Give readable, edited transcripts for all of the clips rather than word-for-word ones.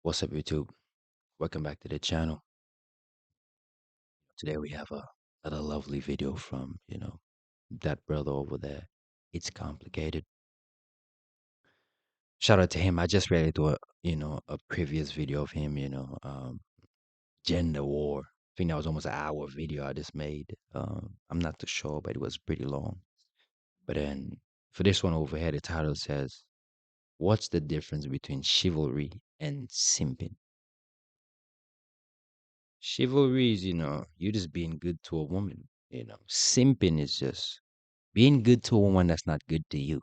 What's up, YouTube? Welcome back to the channel. Today we have another lovely video from, that brother over there. It's complicated. Shout out to him. I just read to a previous video of him, gender war. I think that was almost an hour video I just made. I'm not too sure, but it was pretty long. But then for this one over here, the title says, "What's the difference between chivalry and simping?" Chivalry is, you just being good to a woman. Simping is just being good to a woman that's not good to you.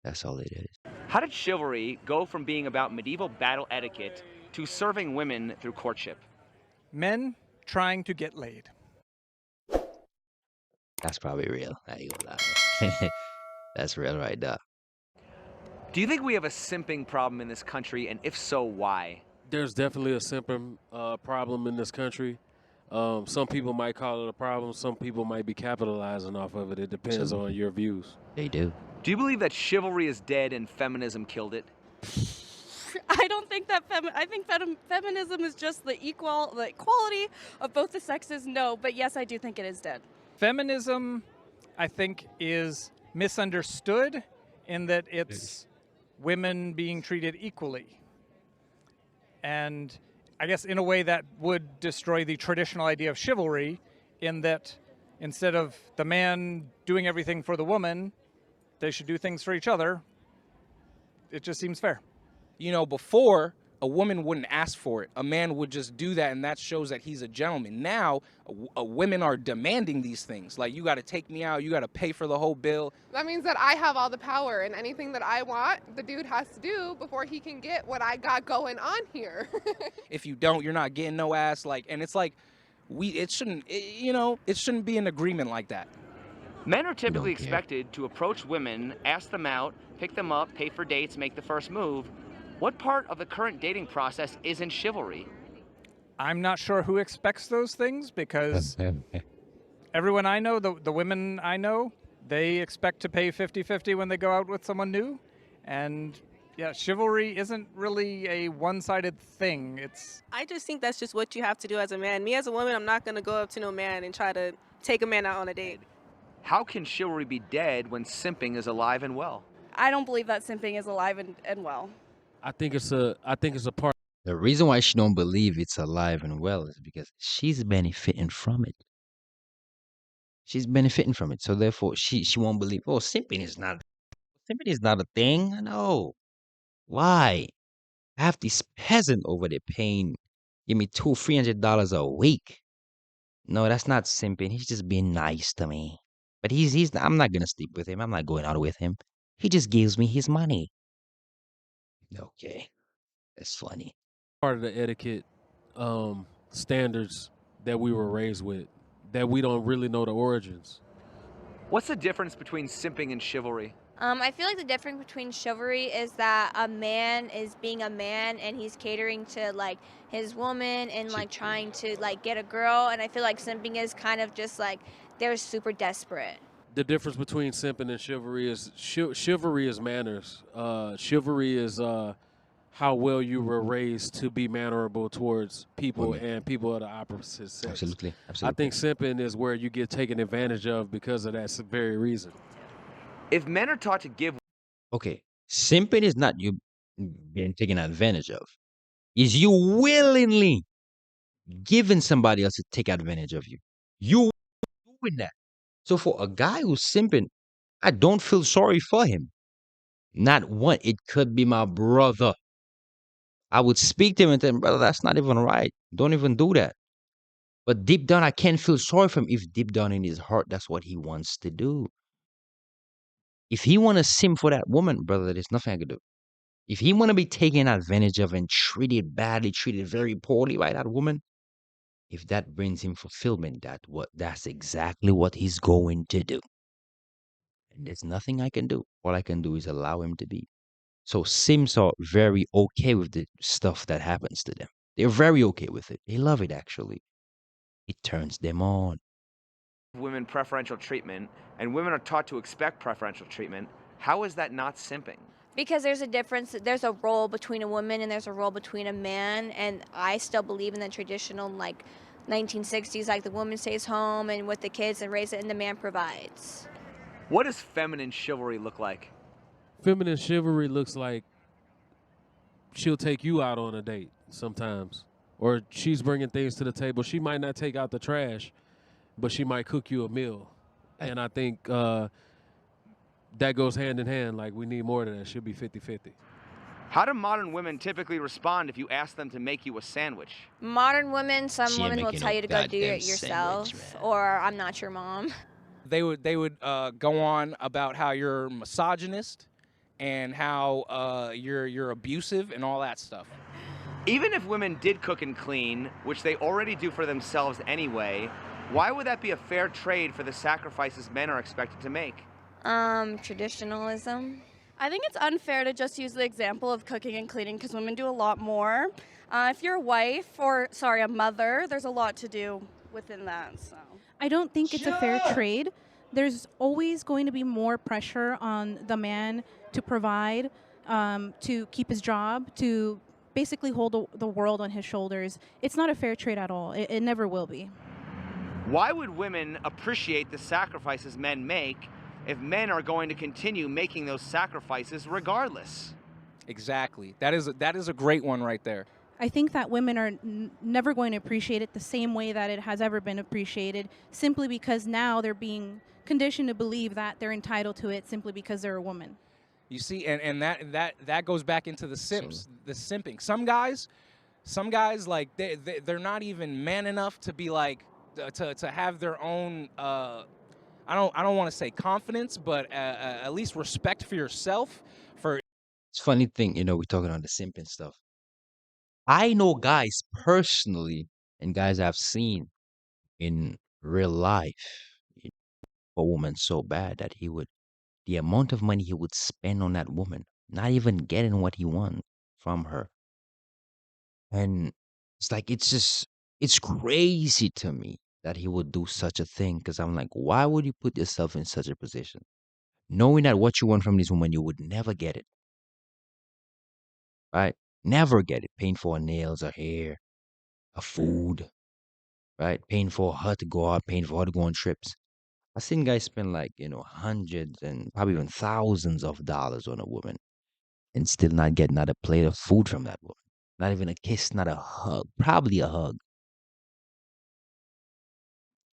That's all it is. How did chivalry go from being about medieval battle etiquette to serving women through courtship? Men trying to get laid. That's probably real. I ain't gonna lie. That's real right there. Do you think we have a simping problem in this country, and if so, why? There's definitely a simping problem in this country. Some people might call it a problem. Some people might be capitalizing off of it. It depends on your views. They do. Do you believe that chivalry is dead and feminism killed it? I don't think that I think feminism is just the equality of both the sexes. No, but yes, I do think it is dead. Feminism, I think, is misunderstood in that it's women being treated equally. And I guess in a way that would destroy the traditional idea of chivalry, in that instead of the man doing everything for the woman, they should do things for each other. It just seems fair. Before, a woman wouldn't ask for it. A man would just do that, and that shows that he's a gentleman. Now, women are demanding these things. Like, you got to take me out, you got to pay for the whole bill. That means that I have all the power, and anything that I want, the dude has to do before he can get what I got going on here. If you don't, you're not getting no ass. And it's like, it shouldn't be an agreement like that. Men are typically Don't care. expected to approach women, ask them out, pick them up, pay for dates, make the first move. What part of the current dating process isn't chivalry? I'm not sure who expects those things, because everyone I know, the women I know, they expect to pay 50-50 when they go out with someone new. And yeah, chivalry isn't really a one-sided thing. I just think that's just what you have to do as a man. Me as a woman, I'm not going to go up to no man and try to take a man out on a date. How can chivalry be dead when simping is alive and well? I don't believe that simping is alive and well. I think it's a part. The reason why she don't believe it's alive and well is because she's benefiting from it. She's benefiting from it. So therefore she won't believe, oh, simping is not a thing. No. Why? I have this peasant over there paying give me $300 a week. No, that's not simping. He's just being nice to me. But I'm not gonna sleep with him. I'm not going out with him. He just gives me his money. Okay. That's funny. Part of the etiquette standards that we were raised with, that we don't really know the origins. What's the difference between simping and chivalry? I feel like the difference between chivalry is that a man is being a man and he's catering to like his woman and like trying to like get a girl, and I feel like simping is kind of just like they're super desperate. The difference between simping and chivalry is chivalry is manners. Chivalry is how well you were raised to be mannerable towards people Women. and people of the opposite sex. Absolutely. I Absolutely. think simping is where you get taken advantage of because of that very reason. If men are taught to give, Okay. Simping is not you being taken advantage of. Is you willingly giving somebody else to take advantage of you. You doing that. So for a guy who's simping, I don't feel sorry for him. Not one. It could be my brother. I would speak to him and tell him, brother, that's not even right. Don't even do that. But deep down, I can't feel sorry for him if deep down in his heart, that's what he wants to do. If he want to simp for that woman, brother, there's nothing I can do. If he want to be taken advantage of and treated badly, treated very poorly by that woman, if that brings him fulfillment, that's exactly what he's going to do. And there's nothing I can do. All I can do is allow him to be. So Sims are very okay with the stuff that happens to them. They're very okay with it. They love it, actually. It turns them on. women preferential treatment and women are taught to expect preferential treatment, how is that not simping? Because there's a difference, there's a role between a woman and there's a role between a man, and I still believe in the traditional, like, 1960s, like the woman stays home and with the kids and raises it and the man provides. What does feminine chivalry look like? Feminine chivalry looks like she'll take you out on a date sometimes, or she's bringing things to the table. She might not take out the trash, but she might cook you a meal. And I think that goes hand in hand. Like, we need more of that. Should be 50-50. How do modern women typically respond if you ask them to make you a sandwich? Modern women, some She ain't women will making tell no you to go do goddamn it yourself, sandwich, man. or I'm not your mom. They would go on about how you're misogynist and how you're abusive and all that stuff. Even if women did cook and clean, which they already do for themselves anyway, why would that be a fair trade for the sacrifices men are expected to make? Traditionalism. I think it's unfair to just use the example of cooking and cleaning because women do a lot more. If you're a wife, or sorry, a mother, there's a lot to do within that. So I don't think it's a fair trade. There's always going to be more pressure on the man to provide, to keep his job, to basically hold the world on his shoulders. It's not a fair trade at all. It never will be. Why would women appreciate the sacrifices men make if men are going to continue making those sacrifices regardless? Exactly. That is a great one right there. I think that women are never going to appreciate it the same way that it has ever been appreciated, simply because now they're being conditioned to believe that they're entitled to it simply because they're a woman. You see, and that goes back into the simps, the simping. Some guys like they're not even man enough to be like to have their own. I don't want to say confidence, but at least respect for yourself. For It's a funny thing, we're talking on the simping stuff. I know guys personally, and guys I've seen in real life, you know, a woman so bad that the amount of money he would spend on that woman, not even getting what he wants from her. And it's like, it's crazy to me that he would do such a thing. Because I'm like, why would you put yourself in such a position? Knowing that what you want from this woman, you would never get it, right? Never get it. Paying for her nails, her hair, her food, right? Paying for her to go out, paying for her to go on trips. I've seen guys spend like, hundreds and probably even thousands of dollars on a woman and still not get not a plate of food from that woman. Not even a kiss, not a hug. Probably a hug.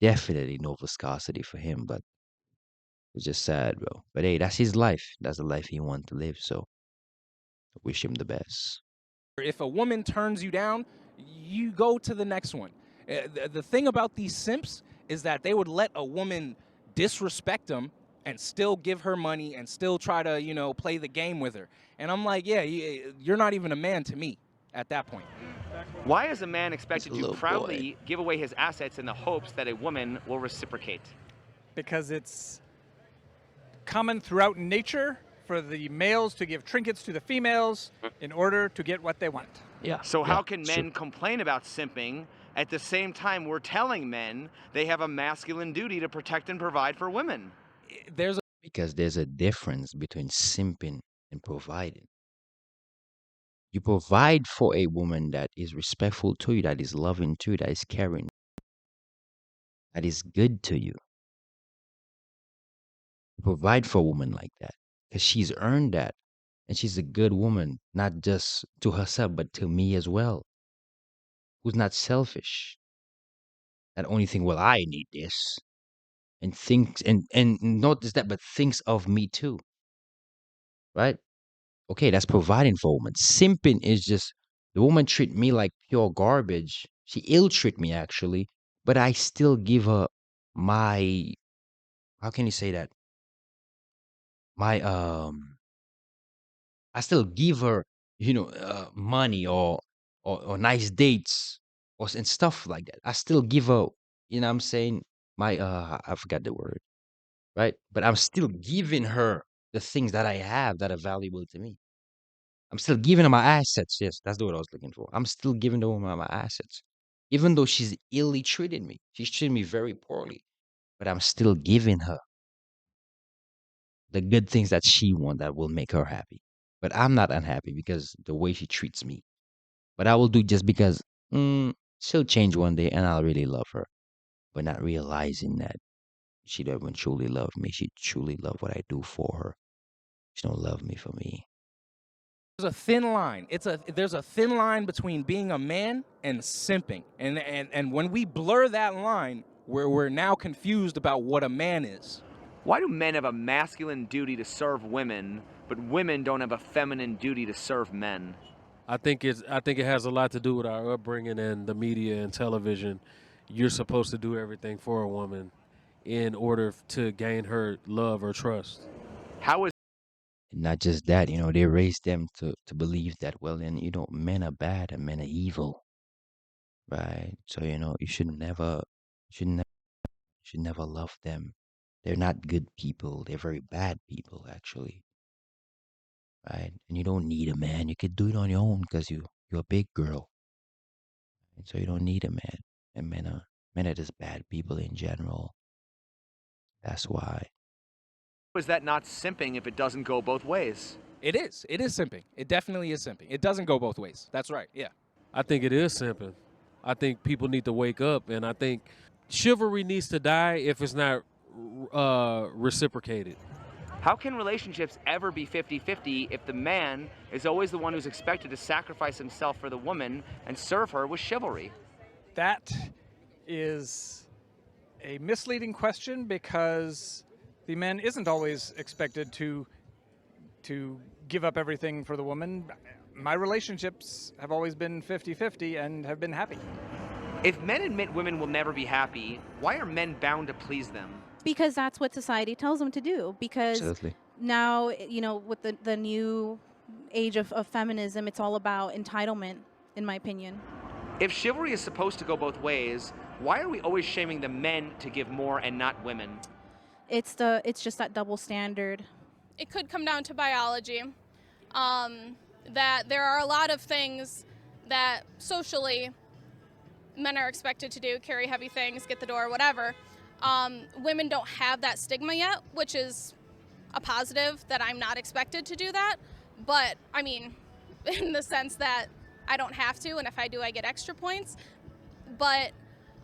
Definitely no viscosity for him, but it's just sad, bro. But hey, that's his life. That's the life he wants to live. So I wish him the best. if a woman turns you down, you go to the next one. The thing about these simps is that they would let a woman disrespect them and still give her money and still try to play the game with her. And I'm like, yeah, you're not even a man to me at that point. Why is a man expected He's a to little proudly give away his assets in the hopes that a woman will reciprocate? Because it's common throughout nature for the males to give trinkets to the females in order to get what they want. Yeah. So yeah, how can sure. men complain about simping at the same time we're telling men they have a masculine duty to protect and provide for women? There's Because there's a difference between simping and providing. You provide for a woman that is respectful to you, that is loving to you, that is caring, that is good to you. You provide for a woman like that because she's earned that. And she's a good woman, not just to herself, but to me as well, who's not selfish. Not only think, well, I need this, and thinks, and not just that, but thinks of me too, right? Okay, that's providing for a woman. Simping is just the woman treat me like pure garbage. She ill treat me actually, but I still give her my, how can you say that? My I still give her, money or nice dates and stuff like that. I still give her, what I'm saying, my I forgot the word, right? But I'm still giving her the things that I have that are valuable to me. I'm still giving her my assets. Yes, that's the word I was looking for. I'm still giving the woman my assets. Even though she's illy treated me. She's treated me very poorly. But I'm still giving her the good things that she wants that will make her happy. But I'm not unhappy because the way she treats me. But I will do just because she'll change one day and I'll really love her. But not realizing that she doesn't truly love me. She truly love what I do for her. She don't love me for me. There's a thin line. There's a thin line between being a man and simping. And when we blur that line, we're now confused about what a man is. Why do men have a masculine duty to serve women, but women don't have a feminine duty to serve men? I think it has a lot to do with our upbringing and the media and television. You're supposed to do everything for a woman in order to gain her love or trust. How is Not just that, they raise them to believe that, well, then, men are bad and men are evil, right? So, you should never love them. They're not good people. They're very bad people, actually, right? And you don't need a man. You could do it on your own because you're a big girl. And so you don't need a man. And men are just bad people in general. That's why. that not simping if it doesn't go both ways? It is simping. It definitely is simping. It doesn't go both ways. That's right. Yeah. I think it is simping. I think people need to wake up, and I think chivalry needs to die if it's not reciprocated. How can relationships ever be 50-50 if the man is always the one who's expected to sacrifice himself for the woman and serve her with chivalry? That is a misleading question because the man isn't always expected to give up everything for the woman. My relationships have always been 50-50 and have been happy. If men admit women will never be happy, why are men bound to please them? Because that's what society tells them to do. Because Absolutely. now, with the new age of feminism, it's all about entitlement, in my opinion. If chivalry is supposed to go both ways, why are we always shaming the men to give more and not women? It's just that double standard. It could come down to biology, that there are a lot of things that socially men are expected to do, carry heavy things, get the door, whatever. Women don't have that stigma yet, which is a positive that I'm not expected to do that. But, I mean, in the sense that I don't have to, and if I do, I get extra points. But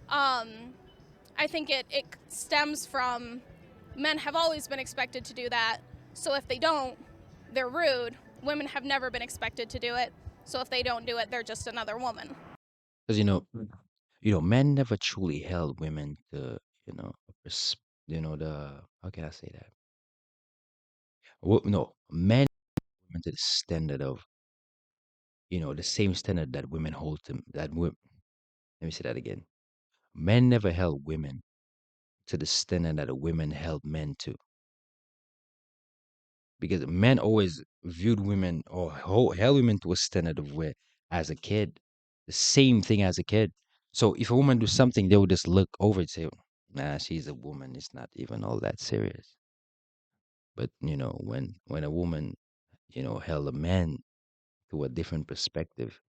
I think it stems from men have always been expected to do that. So if they don't, they're rude. Women have never been expected to do it. So if they don't do it, they're just another woman. Because men never truly held women to, the how can I say that? No, men women to the standard of, the same standard that women hold to let me say that again. Men never held women to the standard that women held men to. Because men always viewed women or held women to a standard of where, as a kid, the same thing as a kid. So if a woman do something, they would just look over and say, "Nah, she's a woman. It's not even all that serious." But when a woman, held a man to a different perspective,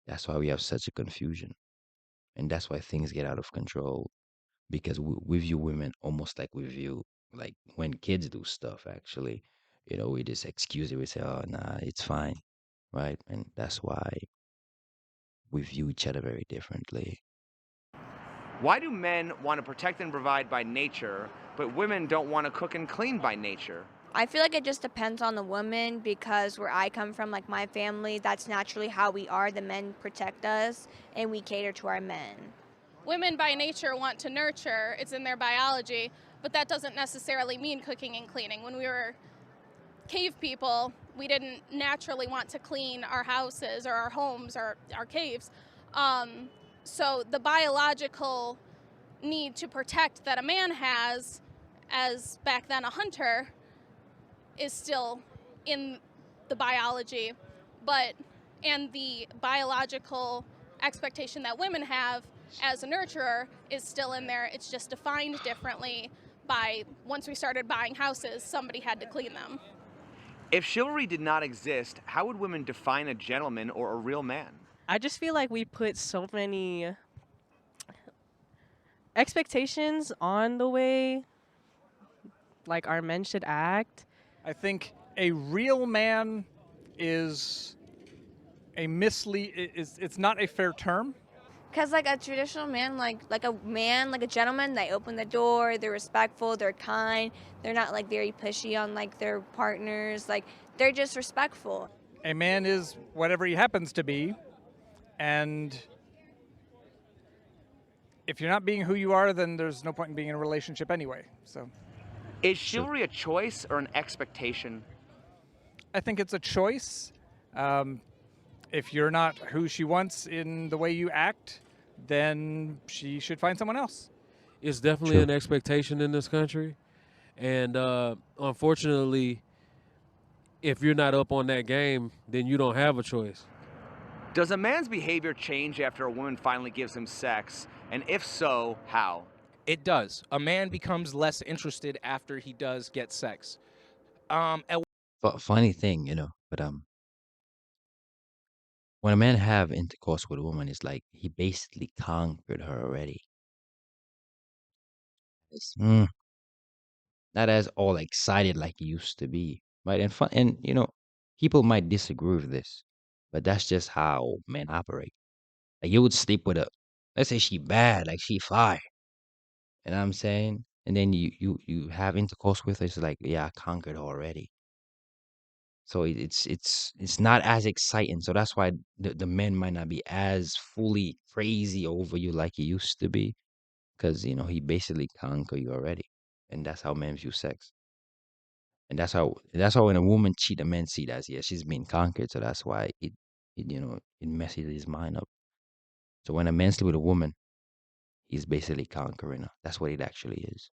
that's why we have such a confusion, and that's why things get out of control. Because we view women almost like we view like when kids do stuff. Actually, we just excuse it. We say, "Oh, nah, it's fine," right? And that's why we view each other very differently. Why do men want to protect and provide by nature, but women don't want to cook and clean by nature? I feel like it just depends on the woman because where I come from, like my family, that's naturally how we are. The men protect us and we cater to our men. Women by nature want to nurture, it's in their biology, but that doesn't necessarily mean cooking and cleaning. When we were cave people, we didn't naturally want to clean our houses or our homes or our caves. So the biological need to protect that a man has, as back then a hunter, is still in the biology, and the biological expectation that women have as a nurturer is still in there. It's just defined differently by once we started buying houses, somebody had to clean them. If chivalry did not exist, how would women define a gentleman or a real man? I just feel like we put so many expectations on the way like our men should act. I think a real man is it's not a fair term. Because like a traditional man, like a gentleman, they open the door, they're respectful, they're kind, they're not like very pushy on like their partners, like they're just respectful. A man is whatever he happens to be, and if you're not being who you are, then there's no point in being in a relationship anyway. So, Is chivalry a choice or an expectation? I think it's a choice. If you're not who she wants in the way you act, then she should find someone else. It's definitely an expectation in this country, and unfortunately, if you're not up on that game, then you don't have a choice. Does a man's behavior change after a woman finally gives him sex? And if so, how? It does. A man becomes less interested after he does get sex. Funny thing, but when a man have intercourse with a woman, it's like he basically conquered her already. It's not as all excited like he used to be, right? And fun, and people might disagree with this, but that's just how men operate. Like you would sleep with let's say she bad, like she fire, and I'm saying, and then you have intercourse with her. It's like, yeah, I conquered her already. So it's not as exciting. So that's why the men might not be as fully crazy over you like he used to be, because he basically conquered you already, and that's how men view sex. And that's how when a woman cheat, a man see that as, yeah, she's been conquered. So that's why it messes his mind up. So when a man sleep with a woman, he's basically conquering her. That's what it actually is.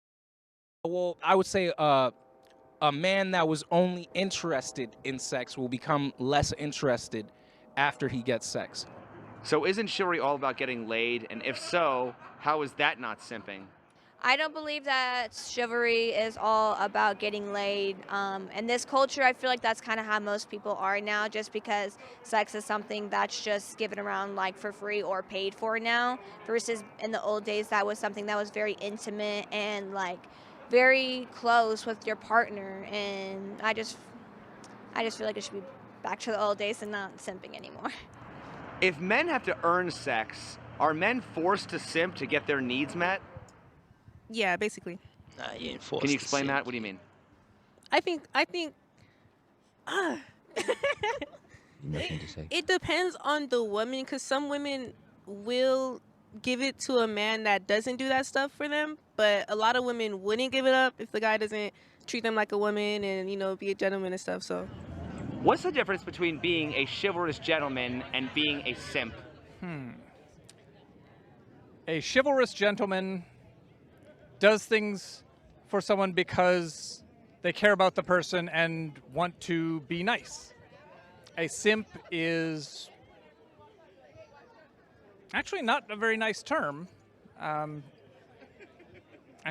Well, I would say a man that was only interested in sex will become less interested after he gets sex. So isn't chivalry all about getting laid? And if so, how is that not simping? I don't believe that chivalry is all about getting laid. In this culture, I feel like that's kind of how most people are now, just because sex is something that's just given around like for free or paid for now, versus in the old days that was something that was very intimate and like very close with your partner. And I just feel like it should be back to the old days and not simping anymore. If men have to earn sex, are men forced to simp to get their needs met? Yeah, basically. You ain't forced Can you to explain simp. that? What do you mean? I think Nothing to say. it depends on the woman, because some women will give it to a man that doesn't do that stuff for them, but a lot of women wouldn't give it up if the guy doesn't treat them like a woman and be a gentleman and stuff. So What's the difference between being a chivalrous gentleman and being a simp? A chivalrous gentleman does things for someone because they care about the person and want to be nice. A simp is actually not a very nice term, and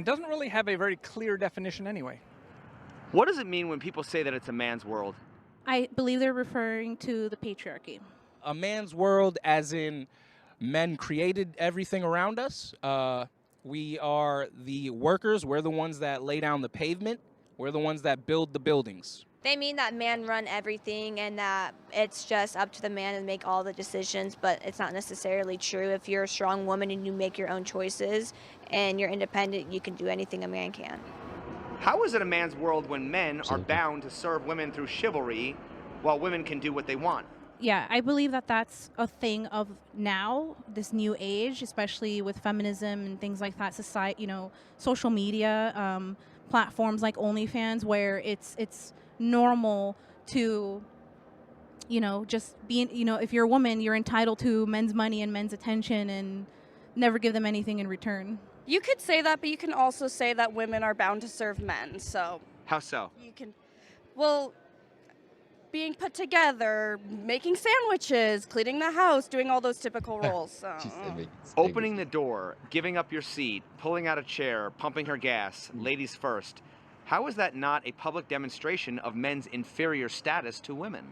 doesn't really have a very clear definition anyway. What does it mean when people say that it's a man's world? I believe they're referring to the patriarchy. A man's world, as in men created everything around us. We are the workers. We're the ones that lay down the pavement. We're the ones that build the buildings. They mean that men run everything and that it's just up to the man to make all the decisions, but it's not necessarily true. If you're a strong woman and you make your own choices and you're independent, you can do anything a man can. How is it a man's world when men are bound to serve women through chivalry while women can do what they want? Yeah, I believe that that's a thing of now, this new age, especially with feminism and things like that. Society, social media, platforms like OnlyFans, where it's normal to, just being, if you're a woman, you're entitled to men's money and men's attention and never give them anything in return. You could say that, but you can also say that women are bound to serve men. So How so? you can, well, being put together, making sandwiches, cleaning the house, doing all those typical roles. So. Opening the door, giving up your seat, pulling out a chair, pumping her gas, ladies first. How is that not a public demonstration of men's inferior status to women?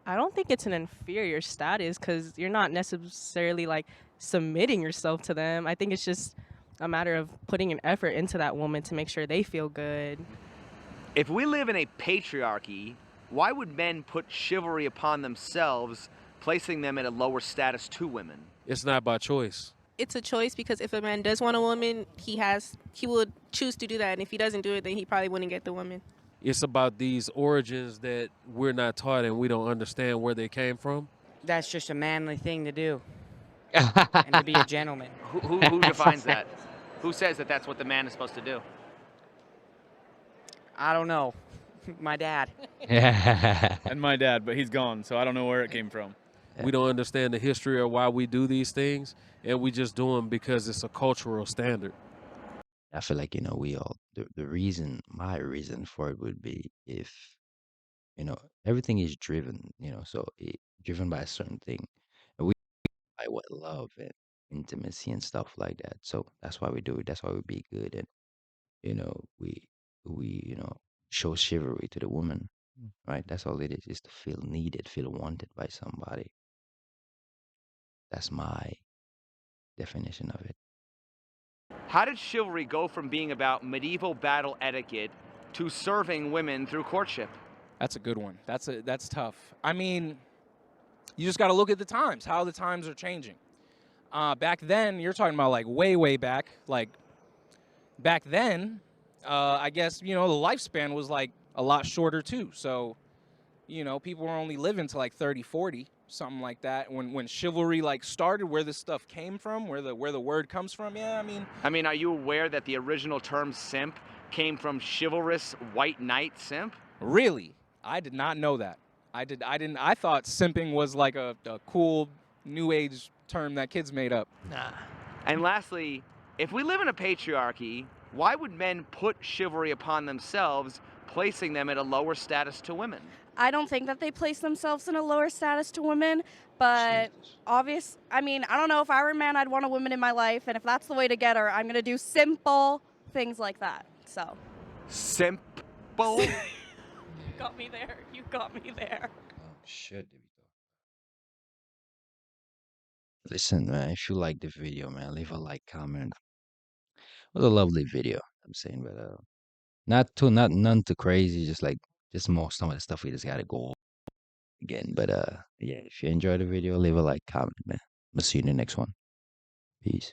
I don't think it's an inferior status because you're not necessarily like submitting yourself to them. I think it's just a matter of putting an effort into that woman to make sure they feel good. If we live in a patriarchy, Why would men put chivalry upon themselves, placing them at a lower status to women? It's not by choice. It's a choice because if a man does want a woman, he would choose to do that, and if he doesn't do it, then he probably wouldn't get the woman. It's about these origins that we're not taught and we don't understand where they came from. That's just a manly thing to do, and to be a gentleman. Who defines that? Who says that that's what the man is supposed to do? I don't know. My dad. And my dad, but he's gone, so I don't know where it came from. We don't understand the history of why we do these things, and we just do them because it's a cultural standard. I feel like, we all, my reason for it would be if, everything is driven, so driven by a certain thing. And we by what love and intimacy and stuff like that. So that's why we do it. That's why we be good. And, we show chivalry to the woman, right? That's all it is to feel needed, feel wanted by somebody. That's my definition of it. How did chivalry go from being about medieval battle etiquette to serving women through courtship? That's a good one. That's tough. I mean, you just got to look at the times, how the times are changing. Back then, you're talking about like way back. Like back then, I guess, the lifespan was like a lot shorter too. So, people were only living to like 30, 40, something like that. When chivalry like started, where this stuff came from, where the word comes from. Yeah, I mean, are you aware that the original term simp came from chivalrous white knight simp? Really? I did not know that. I didn't. I thought simping was like a cool new age term that kids made up. Nah. And lastly, if we live in a patriarchy, why would men put chivalry upon themselves, placing them at a lower status to women? I don't think that they place themselves in a lower status to women, but I don't know. If I were a man, I'd want a woman in my life, and if that's the way to get her, I'm going to do simple things like that. So. Simple? You got me there. You got me there. Oh, shit. Listen, man, if you like the video, man, leave a like, comment. It was a lovely video, I'm saying, but none too crazy, just more some of the stuff we just gotta go over again. But yeah, if you enjoyed the video, leave a like, comment, man. We'll see you in the next one. Peace.